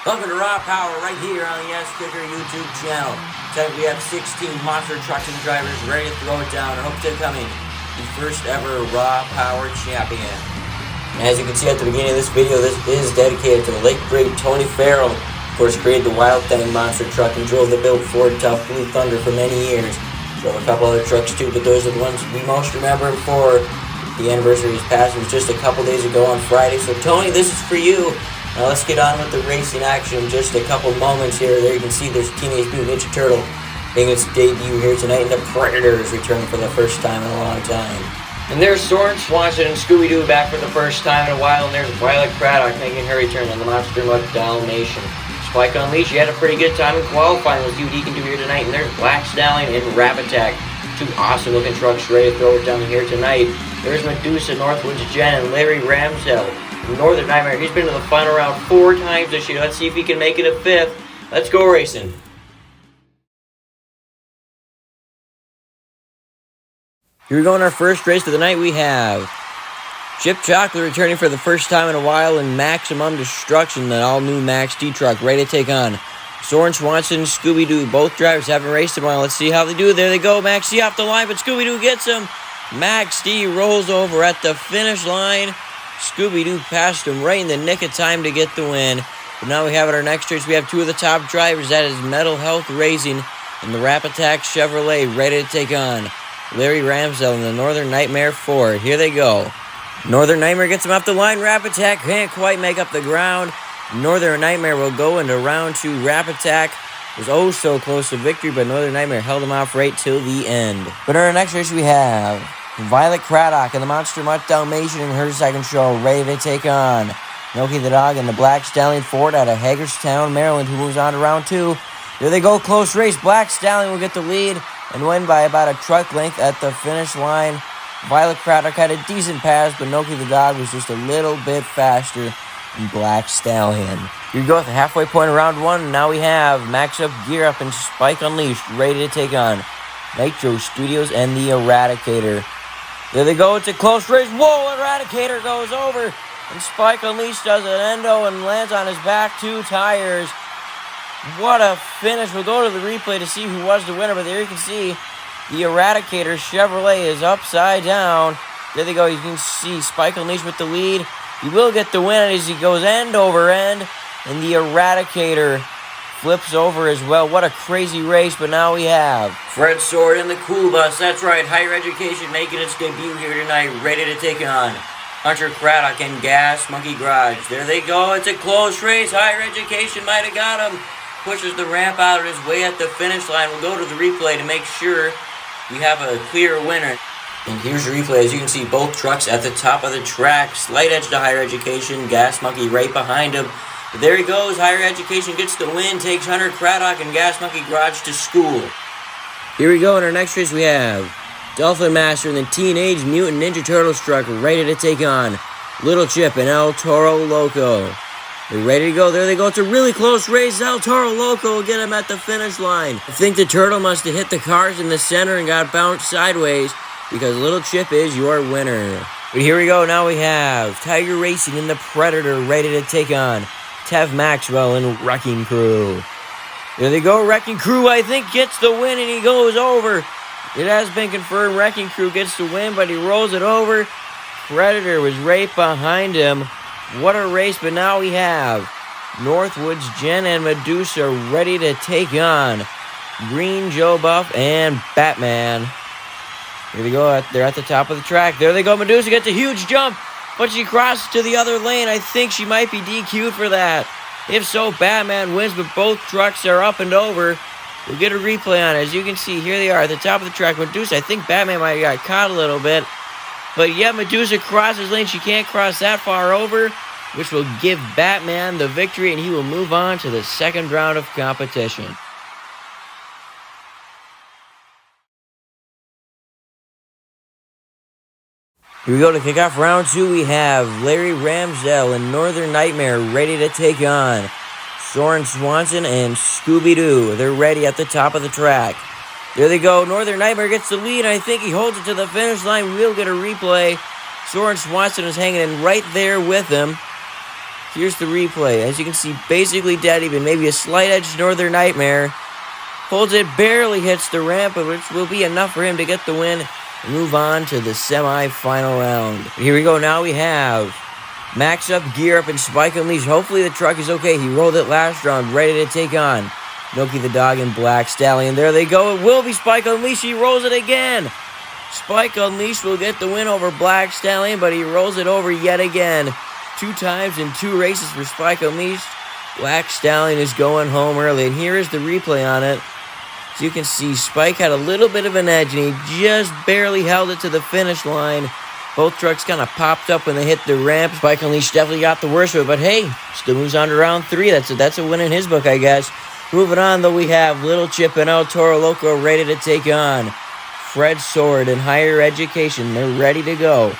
Welcome to Raw Power right here on the Yes Kicker YouTube channel. Tonight we have 16 monster trucks and drivers ready to throw it down and hope to becoming the first ever Raw Power champion. And as you can see at the beginning of this video, this is dedicated to the late great Tony Farrell. Of course, created the Wild Thing monster truck and drove the built Ford Tough Blue Thunder for many years. Drove a couple other trucks too, but those are the ones we most remember him for. The anniversary of his passing was just a couple days ago on Friday. So Tony, this is for you. Now let's get on with the racing action. Just a couple moments here. There you can see there's Teenage Mutant Ninja Turtle making its debut here tonight, and the Predator is returning for the first time in a long time. And there's Soren Swanson and Scooby-Doo back for the first time in a while, and there's Violet Craddock making her return on the Monster Mutt Dalmatian. Spike Unleashed, he had a pretty good time in qualifying. Let's see what he can do here tonight. And there's Black Stallion and Rap Attack. Two awesome looking trucks ready to throw it down here tonight. There's Medusa, Northwoods Jen, and Larry Ramsdell. Northern Nightmare, he's been to the final round 4 times this year. Let's see if he can make it a 5th. Let's go racing. Here we go in our first race of the night. We have Chip Chocolate returning for the first time in a while in Maximum Destruction, the all-new Max D truck, ready to take on Soren Swanson and Scooby-Doo. Both drivers haven't raced in a while. Let's see how they do. There they go. Max D off the line, but Scooby-Doo gets him. Max D rolls over at the finish line. Scooby-Doo passed him right in the nick of time to get the win. But now we have at our next race, we have 2 of the top drivers. That is Metal Health Racing and the Rap Attack Chevrolet ready to take on Larry Ramsdell and the Northern Nightmare Ford. Here they go. Northern Nightmare gets him off the line. Rap Attack can't quite make up the ground. Northern Nightmare will go into round 2. Rap Attack was oh so close to victory, but Northern Nightmare held him off right till the end. But in our next race, we have Violet Craddock and the Monster Mutt Dalmatian in her second show, ready to take on Milky the Dog and the Black Stallion Ford out of Hagerstown, Maryland, who moves on to round 2. There they go, close race. Black Stallion will get the lead and win by about a truck length at the finish line. Violet Craddock had a decent pass, but Milky the Dog was just a little bit faster than Black Stallion. Here we go at the halfway point of round 1, and now we have Max Up, Gear Up, and Spike Unleashed ready to take on Nitro Studios and the Eradicator. There they go, it's a close race. Whoa, Eradicator goes over. And Spike Unleashed does an endo and lands on his back 2 tires. What a finish. We'll go to the replay to see who was the winner. But there you can see the Eradicator Chevrolet is upside down. There they go, you can see Spike Unleashed with the lead. He will get the win as he goes end over end. And the Eradicator flips over as well. What a crazy race, but now we have Fred Sword in the Cool Bus. That's right, Higher Education making its debut here tonight, ready to take on Hunter Craddock and Gas Monkey Garage. There they go, it's a close race. Higher Education might have got him. Pushes the ramp out of his way at the finish line. We'll go to the replay to make sure we have a clear winner. And here's the replay. As you can see, both trucks at the top of the track. Slight edge to Higher Education, Gas Monkey right behind him. But there he goes, Higher Education gets the win, takes Hunter Craddock and Gas Monkey Garage to school. Here we go, in our next race we have Dolphin Master and the Teenage Mutant Ninja Turtles truck ready to take on Little Chip and El Toro Loco. They're ready to go, there they go, it's a really close race. El Toro Loco will get him at the finish line. I think the turtle must have hit the cars in the center and got bounced sideways because Little Chip is your winner. But here we go, now we have Tiger Racing and the Predator ready to take on Tev Maxwell and Wrecking Crew. There they go, Wrecking Crew I think gets the win and he goes over. It has been confirmed Wrecking Crew gets the win, but he rolls it over. Predator was right behind him. What a race, but now we have Northwoods Jen and Medusa ready to take on Green Joe Buff and Batman. Here they go, they're at the top of the track. There they go, Medusa gets a huge jump. But she crosses to the other lane. I think she might be DQ'd for that. If so, Batman wins, but both trucks are up and over. We'll get a replay on it. As you can see, here they are at the top of the track. Medusa, I think Batman might have got caught a little bit. But yeah, Medusa crosses lane. She can't cross that far over, which will give Batman the victory, and he will move on to the second round of competition. Here we go to kick off round 2. We have Larry Ramsdell and Northern Nightmare ready to take on Soren Swanson and Scooby-Doo. They're ready at the top of the track. There they go. Northern Nightmare gets the lead. I think he holds it to the finish line. We'll get a replay. Soren Swanson is hanging in right there with him. Here's the replay. As you can see, basically dead even. Maybe a slight edge to Northern Nightmare. Holds it, barely hits the ramp, which will be enough for him to get the win and move on to the semi-final round. Here we go. Now we have Max Up, Gear Up, and Spike Unleashed. Hopefully the truck is okay. He rolled it last round, ready to take on Milky the Dog and Black Stallion. There they go. It will be Spike Unleashed. He rolls it again. Spike Unleashed will get the win over Black Stallion, but he rolls it over yet again. 2 times in 2 races for Spike Unleashed. Black Stallion is going home early, and here is the replay on it. As you can see, Spike had a little bit of an edge, and he just barely held it to the finish line. Both trucks kind of popped up when they hit the ramp. Spike Unleashed definitely got the worst of it, but hey, still moves on to round 3. That's a win in his book, I guess. Moving on, though, we have Little Chip and El Toro Loco ready to take on Fred Sword in Higher Education. They're ready to go.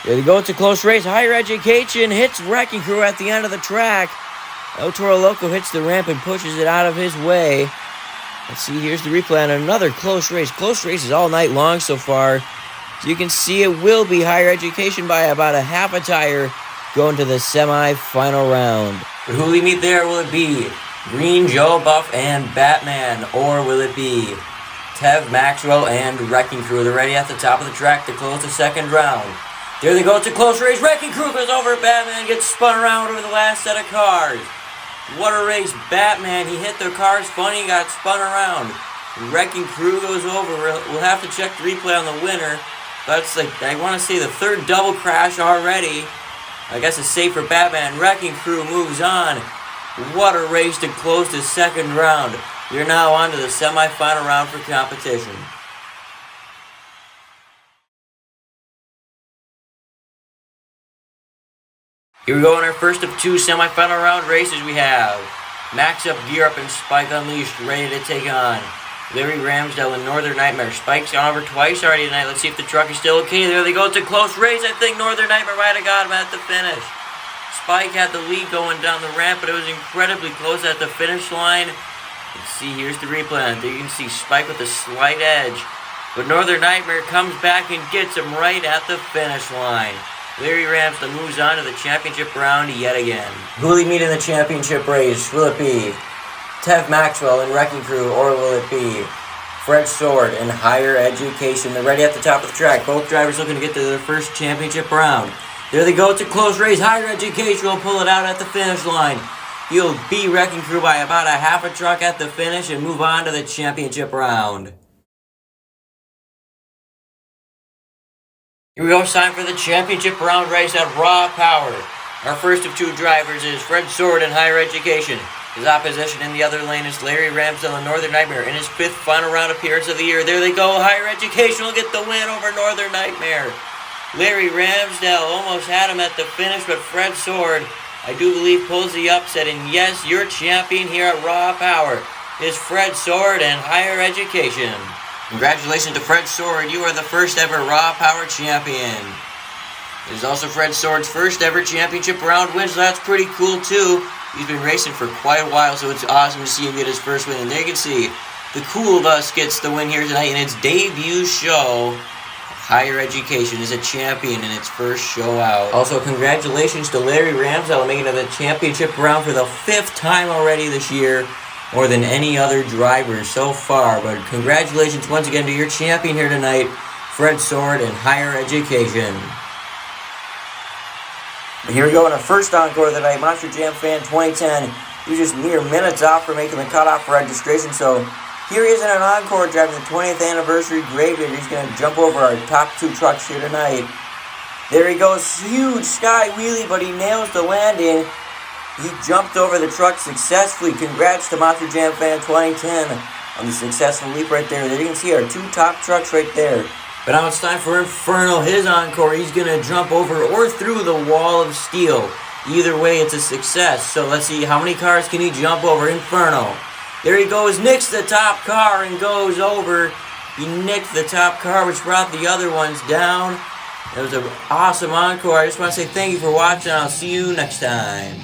There they go. It's a close race. Higher Education hits Wrecking Crew at the end of the track. El Toro Loco hits the ramp and pushes it out of his way. Let's see, here's the replay on another close race. Close races all night long so far. So you can see it will be Higher Education by about a half a tire going to the semi-final round. But who will we meet there? Will it be Green Joe, Buff, and Batman? Or will it be Tev, Maxwell, and Wrecking Crew? They're ready at the top of the track to close the second round. There they go. It's a close race. Wrecking Crew goes over. Batman gets spun around over the last set of cars. What a race. Batman, he hit the cars funny, got spun around. Wrecking Crew goes over. We'll have to check the replay on the winner. That's like, I want to say the 3rd double crash already. I guess it's safe for Batman. Wrecking Crew moves on. What a race to close the second round. You're now on to the semi-final round for competition. Here we go in our first of 2 semi-final round races. We have Max Up, Gear Up, and Spike Unleashed ready to take on Larry Ramsdell and Northern Nightmare. Spike's gone over twice already tonight. Let's see if the truck is still okay. There they go. It's a close race. I think Northern Nightmare might have got him at the finish. Spike had the lead going down the ramp, but it was incredibly close at the finish line. Let's see, here's the replay on it. There you can see Spike with a slight edge. But Northern Nightmare comes back and gets him right at the finish line. Larry Ramsdell moves on to the championship round yet again. Who will he meet in the championship race? Will it be Tev Maxwell and Wrecking Crew, or will it be Fred Sword and Higher Education? They're ready at the top of the track. Both drivers looking to get to their first championship round. There they go. It's a close race. Higher Education will pull it out at the finish line. He'll beat Wrecking Crew by about a half a truck at the finish and move on to the championship round. Here we go, it's time for the championship round race at Raw Power. Our first of 2 drivers is Fred Sword in Higher Education. His opposition in the other lane is Larry Ramsdell and Northern Nightmare in his 5th final round appearance of the year. There they go, Higher Education will get the win over Northern Nightmare. Larry Ramsdell almost had him at the finish, but Fred Sword, I do believe, pulls the upset. And yes, your champion here at Raw Power is Fred Sword and Higher Education. Congratulations to Fred Sword. You are the first ever Raw Power champion. It is also Fred Sword's first ever championship round win, so that's pretty cool too. He's been racing for quite a while, so it's awesome to see him get his first win. And there you can see the Cool Bus gets the win here tonight in its debut show. Higher Education is a champion in its first show out. Also, congratulations to Larry Ramsdell making it to the championship round for the 5th time already this year. More than any other driver so far. But congratulations once again to your champion here tonight, Fred Sword and Higher Education. And here we go in our first encore of the night. Monster Jam Fan 2010. He was just mere minutes off for making the cutoff for registration. So here he is in an encore driving the 20th anniversary graveyard. He's going to jump over our top 2 trucks here tonight. There he goes. Huge sky wheelie, but he nails the landing. He jumped over the truck successfully. Congrats to Monster Jam Fan 2010 on the successful leap right there. There you can see our 2 top trucks right there. But now it's time for Inferno, his encore. He's going to jump over or through the wall of steel. Either way, it's a success. So let's see, how many cars can he jump over? Inferno. There he goes, nicks the top car and goes over. He nicked the top car, which brought the other ones down. It was an awesome encore. I just want to say thank you for watching. I'll see you next time.